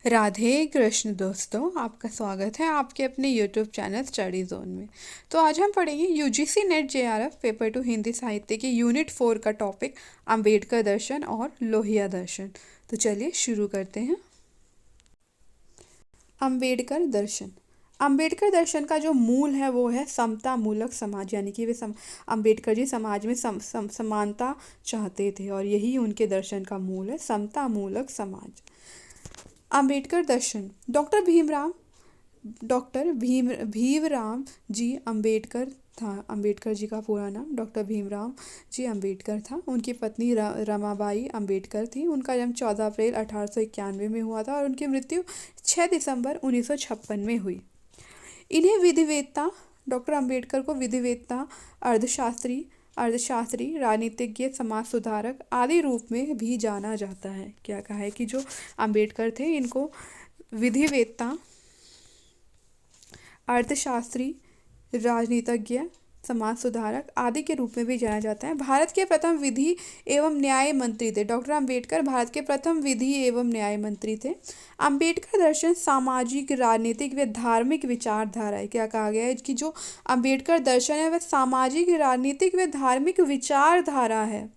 राधे कृष्ण दोस्तों, आपका स्वागत है आपके अपने यूट्यूब चैनल स्टडी जोन में। तो आज हम पढ़ेंगे UGC net JRF paper 2 Hindi साहित्य के यूनिट 4 का टॉपिक अंबेडकर दर्शन और लोहिया दर्शन। तो चलिए शुरू करते हैं। अंबेडकर दर्शन। अंबेडकर दर्शन का जो मूल है वो है समता मूलक समाज, यानी कि अंबेडकर जी समाज में समानता चाहते थे और यही उनके दर्शन का मूल है, समता मूलक समाज। अंबेडकर दर्शन। डॉक्टर भीमराव जी अंबेडकर था। अंबेडकर जी का पूरा नाम डॉक्टर भीमराव जी अंबेडकर था। उनकी पत्नी रमाबाई अंबेडकर थी। उनका जन्म 14 अप्रैल 1891 में हुआ था और उनकी मृत्यु 6 दिसंबर 1956 में हुई। इन्हें विधिवेत्ता, डॉक्टर अंबेडकर को विधिवेत्ता, अर्थशास्त्री, राजनीतिज्ञ, समाज सुधारक आदि रूप में भी जाना जाता है। क्या कहा है कि जो अंबेडकर थे इनको विधिवेत्ता, अर्थशास्त्री, राजनीतिज्ञ, समाज सुधारक आदि के रूप में भी जाना जाता है। भारत के प्रथम विधि एवं न्याय मंत्री थे। डॉक्टर अंबेडकर भारत के प्रथम विधि एवं न्याय मंत्री थे। अंबेडकर दर्शन सामाजिक, राजनीतिक व धार्मिक विचारधारा है। क्या कहा गया है कि जो अंबेडकर दर्शन है वह सामाजिक, राजनीतिक व धार्मिक विचारधारा है।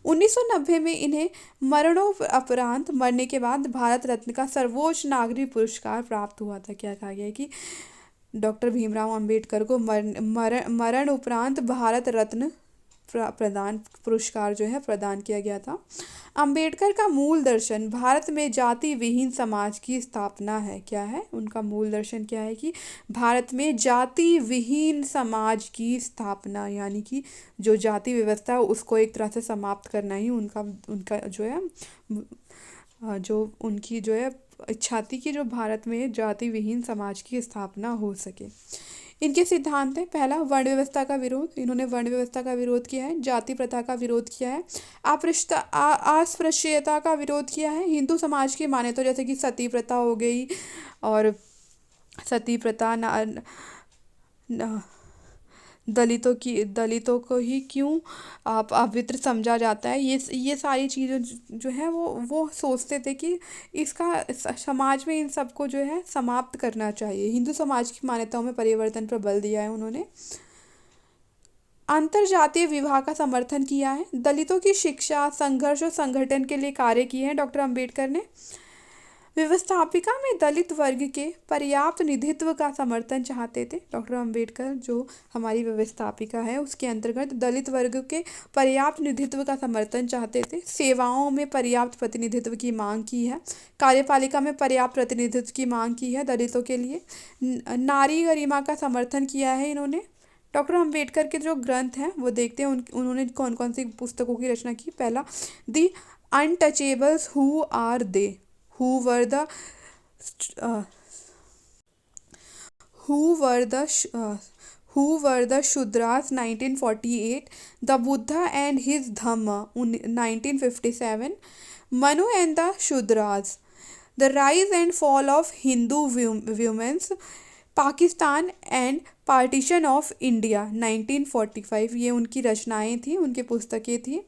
1990 में इन्हें मरणोपरांत मरने के बाद भारत रत्न का सर्वोच्च नागरिक पुरस्कार प्राप्त हुआ था। क्या कहा गया है कि डॉक्टर भीमराव अंबेडकर को मरण उपरांत भारत रत्न पुरस्कार जो है प्रदान किया गया था। अंबेडकर का मूल दर्शन भारत में जाति विहीन समाज की स्थापना है। क्या है उनका मूल दर्शन? क्या है कि भारत में जाति विहीन समाज की स्थापना, यानी कि जो जाति व्यवस्था है उसको एक तरह से समाप्त करना ही उनका जो है जो उनकी जो है इच्छा थी कि जो भारत में जाति विहीन समाज की स्थापना हो सके। इनके सिद्धांत हैं। पहला, वर्ण व्यवस्था का विरोध। इन्होंने वर्ण व्यवस्था का विरोध किया है, जाति प्रथा का विरोध किया है, अस्पृश्यता का विरोध किया है, हिंदू समाज की मान्यता जैसे कि सती प्रथा हो गई और सती प्रथा दलितों को ही क्यों आप अपवित्र समझा जाता है, ये सारी चीज़ें जो है वो सोचते थे कि इसका समाज में इन सबको जो है समाप्त करना चाहिए। हिंदू समाज की मान्यताओं में परिवर्तन पर बल दिया है उन्होंने। अंतरजातीय विवाह का समर्थन किया है। दलितों की शिक्षा, संघर्ष और संगठन के लिए कार्य किए हैं डॉक्टर अंबेडकर ने। व्यवस्थापिका में दलित वर्ग के पर्याप्त निधित्व का समर्थन चाहते थे। डॉक्टर अंबेडकर जो हमारी व्यवस्थापिका है उसके अंतर्गत दलित वर्ग के पर्याप्त निधित्व का समर्थन चाहते थे। सेवाओं में पर्याप्त प्रतिनिधित्व की मांग की है। कार्यपालिका में पर्याप्त प्रतिनिधित्व की मांग की है दलितों के लिए। नारी गरिमा का समर्थन किया है इन्होंने। डॉक्टर अंबेडकर के जो ग्रंथ हैं वो देखते हैं उन्होंने कौन कौन सी पुस्तकों की रचना की। पहला, the untouchables who are they, who were the uh, who were the who were the Shudras 1948, the Buddha and his Dhamma 1957, Manu and the Shudras, the rise and fall of Hindu women's, Pakistan and partition of India 1945, ये उनकी रचनाएं थी, उनकी पुस्तकें थी।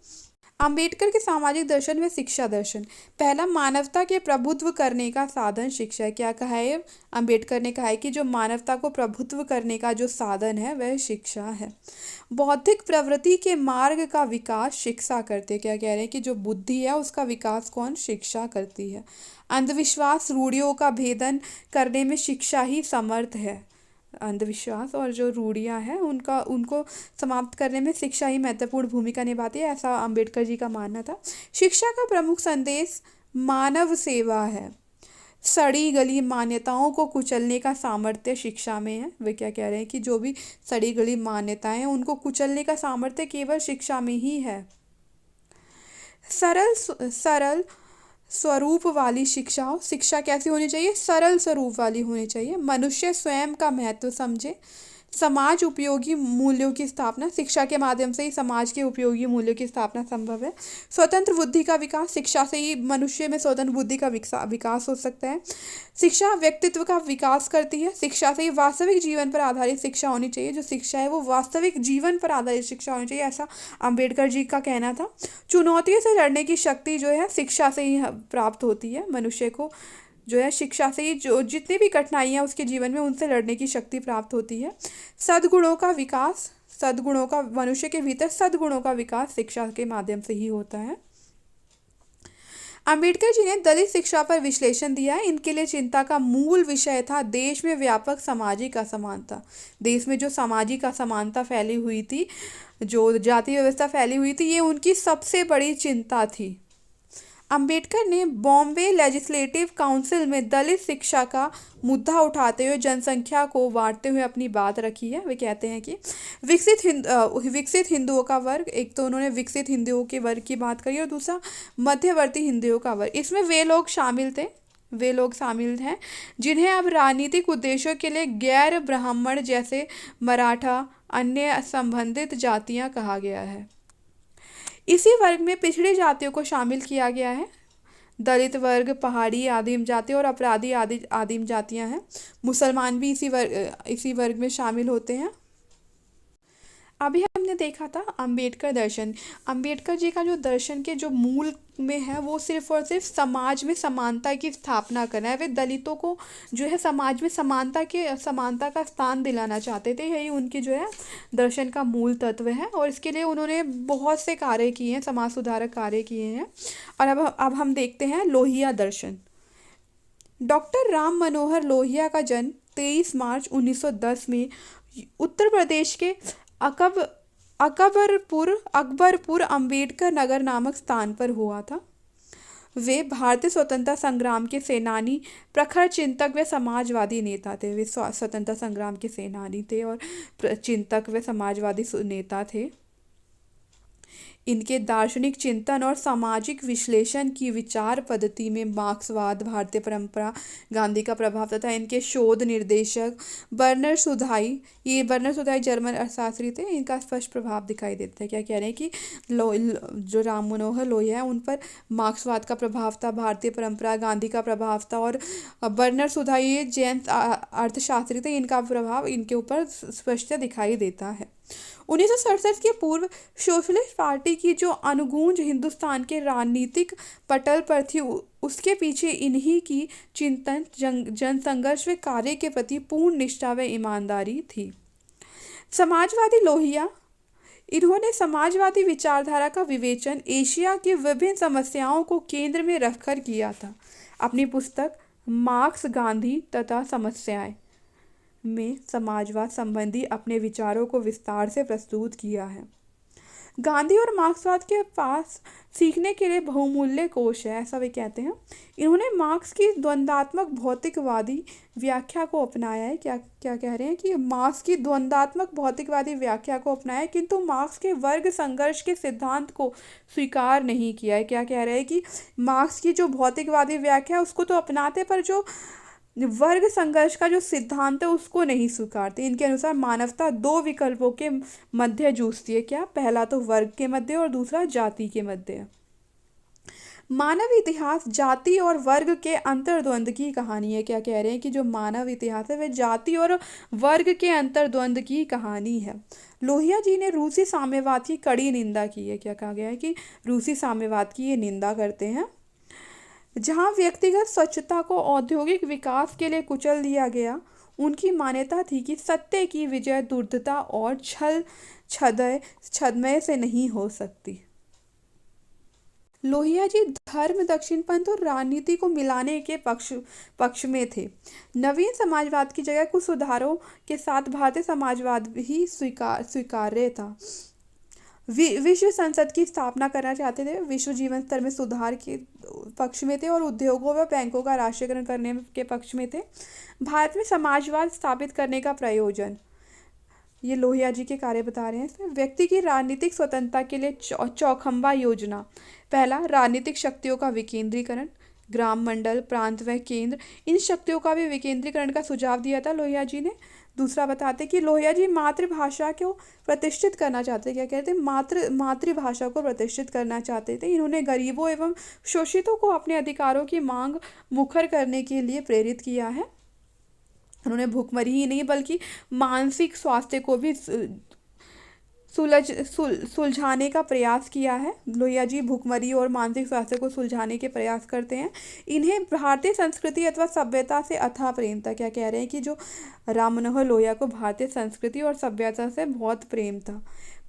अंबेडकर के सामाजिक दर्शन व शिक्षा दर्शन। पहला, मानवता के प्रभुत्व करने का साधन शिक्षा है। क्या कहा है अंबेडकर ने? कहा है कि जो मानवता को प्रभुत्व करने का जो साधन है वह शिक्षा है। बौद्धिक प्रवृत्ति के मार्ग का विकास शिक्षा करते। क्या कह रहे हैं कि जो बुद्धि है उसका विकास कौन? शिक्षा करती है। अंधविश्वास रूढ़ियों का भेदन करने में शिक्षा ही समर्थ है। अंधविश्वास और जो रूढ़ियाँ हैं उनको समाप्त करने में शिक्षा ही महत्वपूर्ण भूमिका निभाती है, ऐसा अंबेडकर जी का मानना था। शिक्षा का प्रमुख संदेश मानव सेवा है। सड़ी गली मान्यताओं को कुचलने का सामर्थ्य शिक्षा में है। वे क्या कह रहे हैं कि जो भी सड़ी गली मान्यताएं हैं उनको कुचलने का सामर्थ्य केवल शिक्षा में ही है। सरल स्वरूप वाली शिक्षा। शिक्षा कैसी होनी चाहिए? सरल स्वरूप वाली होनी चाहिए। मनुष्य स्वयं का महत्व समझे। समाज उपयोगी मूल्यों की स्थापना। शिक्षा के माध्यम से ही समाज के उपयोगी मूल्यों की स्थापना संभव है। स्वतंत्र बुद्धि का विकास। शिक्षा से ही मनुष्य में स्वतंत्र बुद्धि का विकास हो सकता है। शिक्षा व्यक्तित्व का विकास करती है। शिक्षा से ही वास्तविक जीवन पर आधारित शिक्षा होनी चाहिए। जो शिक्षा है वो वास्तविक जीवन पर आधारित शिक्षा होनी चाहिए, ऐसा अंबेडकर जी का कहना था। चुनौतियों से लड़ने की शक्ति जो है शिक्षा से ही प्राप्त होती है मनुष्य को। जो है शिक्षा से ही जो जितनी भी कठिनाइयाँ उसके जीवन में उनसे लड़ने की शक्ति प्राप्त होती है। सद्गुणों का विकास, सद्गुणों का मनुष्य के भीतर सद्गुणों का विकास शिक्षा के माध्यम से ही होता है। अंबेडकर जी ने दलित शिक्षा पर विश्लेषण दिया है। इनके लिए चिंता का मूल विषय था देश में व्यापक सामाजिक असमानता। देश में जो सामाजिक असमानता फैली हुई थी, जो जाति व्यवस्था फैली हुई थी, ये उनकी सबसे बड़ी चिंता थी। अंबेडकर ने बॉम्बे लेजिस्लेटिव काउंसिल में दलित शिक्षा का मुद्दा उठाते हुए जनसंख्या को बांटते हुए अपनी बात रखी है। वे कहते हैं कि विकसित हिंदुओं का वर्ग, एक तो उन्होंने विकसित हिंदुओं के वर्ग की बात करी और दूसरा मध्यवर्ती हिंदुओं का वर्ग। इसमें वे लोग शामिल हैं जिन्हें अब राजनीतिक उद्देश्यों के लिए गैर ब्राह्मण जैसे मराठा, अन्य संबंधित जातियां कहा गया है। इसी वर्ग में पिछड़ी जातियों को शामिल किया गया है। दलित वर्ग, पहाड़ी आदिम जाति और अपराधी आदिम जातियां हैं। मुसलमान भी इसी वर्ग में शामिल होते हैं। अभी हमने देखा था अंबेडकर दर्शन। अंबेडकर जी का जो दर्शन के जो मूल में है वो सिर्फ और सिर्फ समाज में समानता की स्थापना करना है। वे दलितों को जो है समाज में समानता का स्थान दिलाना चाहते थे। यही उनकी जो है दर्शन का मूल तत्व है और इसके लिए उन्होंने बहुत से कार्य किए हैं, समाज सुधारक कार्य किए हैं। और अब हम देखते हैं लोहिया दर्शन। डॉक्टर राम मनोहर लोहिया का जन्म 23 मार्च 1910 में उत्तर प्रदेश के अकबरपुर अंबेडकर नगर नामक स्थान पर हुआ था। वे भारतीय स्वतंत्रता संग्राम के सेनानी, प्रखर चिंतक व समाजवादी नेता थे। वे स्वतंत्रता संग्राम के सेनानी थे और चिंतक व समाजवादी नेता थे। इनके दार्शनिक चिंतन और सामाजिक विश्लेषण की विचार पद्धति में मार्क्सवाद, भारतीय परंपरा, गांधी का प्रभाव तथा इनके शोध निर्देशक बर्नर सुधाई जर्मन अर्थशास्त्री थे। इनका स्पष्ट प्रभाव दिखाई देता है। क्या कह रहे हैं कि जो राम मनोहर लोहिया है उन पर मार्क्सवाद का प्रभाव था, भारतीय परंपरा, गांधी का प्रभाव था और बर्नर सुधाई जैन अर्थशास्त्री थे। इनका प्रभाव इनके ऊपर स्पष्ट दिखाई देता है। 1967 के पूर्व सोशलिस्ट पार्टी की जो अनुगूंज हिंदुस्तान के राजनीतिक पटल पर थी, उसके पीछे इन्हीं की चिंतन, जनसंघर्ष व कार्य के प्रति पूर्ण निष्ठा व ईमानदारी थी। समाजवादी लोहिया, इन्होंने समाजवादी विचारधारा का विवेचन एशिया की विभिन्न समस्याओं को केंद्र में रखकर किया था। अपनी पुस्तक मार्क्स, गांधी तथा समस्याएं में समाजवाद संबंधी अपने विचारों को विस्तार से प्रस्तुत किया है। गांधी और मार्क्सवाद के पास सीखने के लिए बहुमूल्य कोश है, ऐसा वे कहते हैं। इन्होंने मार्क्स की द्वंद्वात्मक भौतिकवादी व्याख्या को अपनाया है। क्या कह रहे हैं कि मार्क्स की द्वंद्वात्मक भौतिकवादी व्याख्या को अपनाया है, किंतु मार्क्स के वर्ग संघर्ष के सिद्धांत को स्वीकार नहीं किया है। क्या कह रहे हैं कि मार्क्स की जो भौतिकवादी व्याख्या है उसको तो अपनाते, पर जो वर्ग संघर्ष का जो सिद्धांत है उसको नहीं स्वीकारते। इनके अनुसार मानवता दो विकल्पों के मध्य जूझती है। क्या? पहला तो वर्ग के मध्य और दूसरा जाति के मध्य। मानव इतिहास जाति और वर्ग के अंतर्द्वंद की कहानी है। क्या कह रहे हैं कि जो मानव इतिहास है वह जाति और वर्ग के अंतर्द्वंद की कहानी है। लोहिया जी ने रूसी साम्यवाद की कड़ी निंदा की है। क्या कहा गया है कि रूसी साम्यवाद की ये निंदा करते हैं। जहाँ व्यक्तिगत स्वच्छता को औद्योगिक विकास के लिए कुचल दिया गया, उनकी मान्यता थी कि सत्य की विजय धूर्तता और छद्मय से नहीं हो सकती। लोहिया जी धर्म, दक्षिणपंथ और राजनीति को मिलाने के पक्ष में थे। नवीन समाजवाद की जगह कुछ सुधारों के साथ भारतीय समाजवाद ही स्वीकार्य था। विश्व संसद की स्थापना करना चाहते थे, विश्व जीवन स्तर में सुधार के पक्ष में थे और उद्योगों व बैंकों का राष्ट्रीयकरण करने के पक्ष में थे। भारत में समाजवाद स्थापित करने का प्रयोजन, ये लोहिया जी के कार्य बता रहे हैं इसमें। व्यक्ति की राजनीतिक स्वतंत्रता के लिए चौखंबा योजना। पहला, राजनीतिक शक्तियों का विकेंद्रीकरण, ग्राम, मंडल, प्रांत व केंद्र, इन शक्तियों का भी विकेंद्रीकरण का सुझाव दिया था लोहिया जी ने। दूसरा बताते कि लोहिया जी मातृभाषा को प्रतिष्ठित करना चाहते। क्या कहते हैं? मातृभाषा को प्रतिष्ठित करना चाहते थे। इन्होंने गरीबों एवं शोषितों को अपने अधिकारों की मांग मुखर करने के लिए प्रेरित किया है। उन्होंने भूखमरी ही नहीं बल्कि मानसिक स्वास्थ्य को भी सुलझाने का प्रयास किया है। लोहिया जी भुखमरी और मानसिक स्वास्थ्य को सुलझाने के प्रयास करते हैं। इन्हें भारतीय संस्कृति अथवा सभ्यता से अथाह प्रेम था। क्या कह रहे हैं कि जो राम मनोहर लोहिया को भारतीय संस्कृति और सभ्यता से बहुत प्रेम था।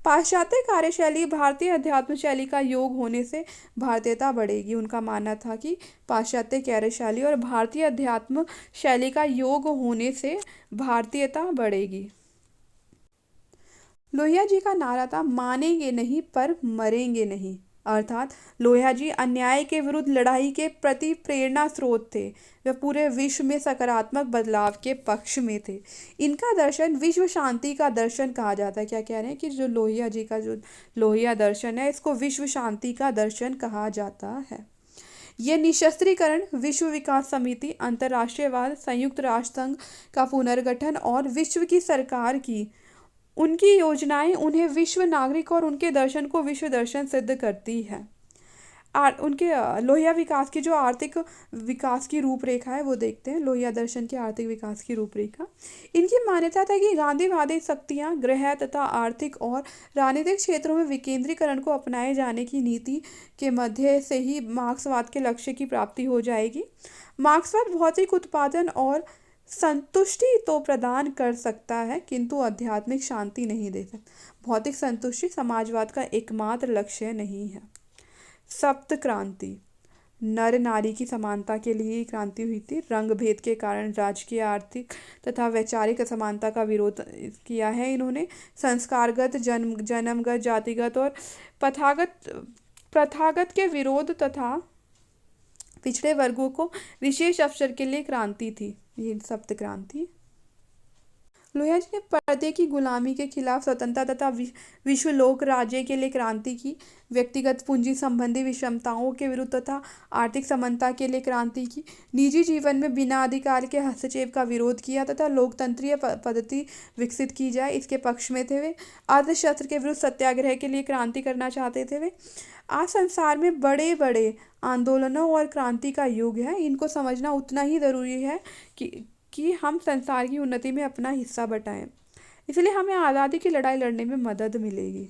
पाश्चात्य कार्यशैली भारतीय अध्यात्म शैली का योग होने से भारतीयता बढ़ेगी। उनका मानना था कि पाश्चात्य कार्यशैली और भारतीय अध्यात्म शैली का योग होने से भारतीयता बढ़ेगी। लोहिया जी का नारा था, मानेंगे नहीं पर मरेंगे नहीं। अर्थात लोहिया जी अन्याय के विरुद्ध लड़ाई के प्रति प्रेरणा स्रोत थे। वे पूरे विश्व में सकारात्मक बदलाव के पक्ष में थे। इनका दर्शन विश्व शांति का दर्शन कहा जाता है। क्या कह रहे हैं कि जो लोहिया जी का जो लोहिया दर्शन है, इसको विश्व शांति का दर्शन कहा जाता है। ये निशस्त्रीकरण, विश्व विकास समिति, अंतर्राष्ट्रीयवाद, संयुक्त राष्ट्र संघ का पुनर्गठन और विश्व की सरकार की उनकी योजनाएं उन्हें विश्व नागरिक और उनके दर्शन को विश्व दर्शन सिद्ध करती है। उनके लोहिया विकास की जो आर्थिक विकास की रूपरेखा है वो देखते हैं। लोहिया दर्शन की आर्थिक विकास की रूपरेखा, इनकी मान्यता था कि गांधीवादी शक्तियां गृह तथा आर्थिक और राजनीतिक क्षेत्रों में विकेंद्रीकरण को अपनाए जाने की नीति के मध्य से ही मार्क्सवाद के लक्ष्य की प्राप्ति हो जाएगी। मार्क्सवाद भौतिक उत्पादन और संतुष्टि तो प्रदान कर सकता है किंतु आध्यात्मिक शांति नहीं दे सकता। भौतिक संतुष्टि समाजवाद का एकमात्र लक्ष्य नहीं है। सप्त क्रांति, नर नारी की समानता के लिए क्रांति हुई थी। रंग भेद के कारण राजकीय, आर्थिक तथा वैचारिक असमानता का विरोध किया है इन्होंने। संस्कारगत, जन्मगत, जातिगत और प्रथागत के विरोध तथा पिछड़े वर्गों को विशेष अवसर के लिए क्रांति थी। ये सप्त क्रांति। लोहिया जी ने पर्दे की गुलामी के खिलाफ स्वतंत्रता तथा विश्व लोक राज्य के लिए क्रांति की। व्यक्तिगत पूंजी संबंधी विषमताओं के विरुद्ध तथा आर्थिक समानता के लिए क्रांति की। निजी जीवन में बिना अधिकार के हस्तक्षेप का विरोध किया तथा लोकतंत्रीय पद्धति विकसित की जाए, इसके पक्ष में थे वे। अर्थशास्त्र के विरुद्ध सत्याग्रह के लिए क्रांति करना चाहते थे वे। आज संसार में बड़े बड़े आंदोलनों और क्रांति का युग है। इनको समझना उतना ही ज़रूरी है कि हम संसार की उन्नति में अपना हिस्सा बटाएं। इसलिए हमें आज़ादी की लड़ाई लड़ने में मदद मिलेगी।